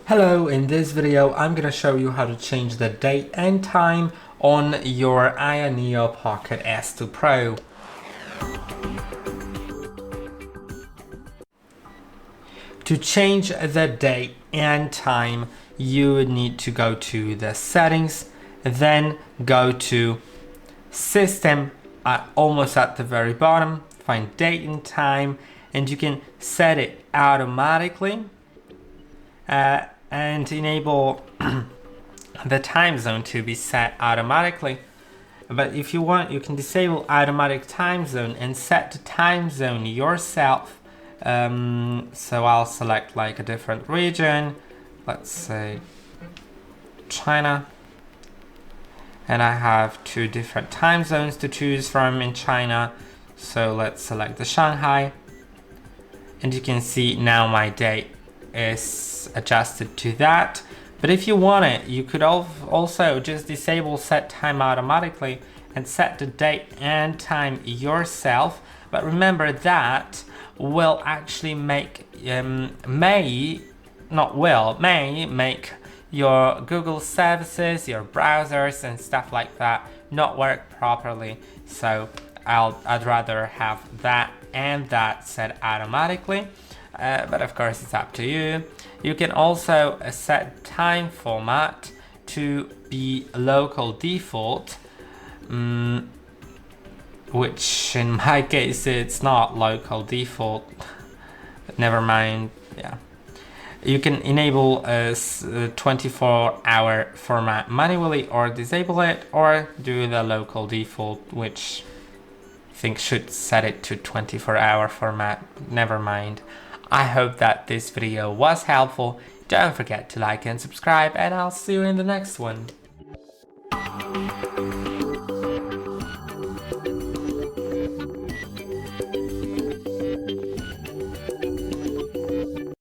Hello, in this video I'm going to show you how to change the date and time on your AYANEO Pocket S2 Pro. To change the date and time, you need to go to the settings, then go to system almost at the very bottom, find date and time, and you can set it automatically. And enable the time zone to be set automatically. But if you want, you can disable automatic time zone and set the time zone yourself. So I'll select like a different region, let's say China, and I have two different time zones to choose from in China. So let's select the Shanghai, and you can see now my date is adjusted to that. But if you want it, you could also just disable set time automatically and set the date and time yourself. But remember that will actually make may make your Google services, your browsers and stuff like that not work properly. So I'd rather have that and that set automatically. But of course it's up to you. You can also set time format to be local default, which in my case it's not local default, but never mind. Yeah, you can enable a 24-hour format manually or disable it, or do the local default, which I think should set it to 24-hour format. Never mind. I hope that this video was helpful. Don't forget to like and subscribe, and I'll see you in the next one.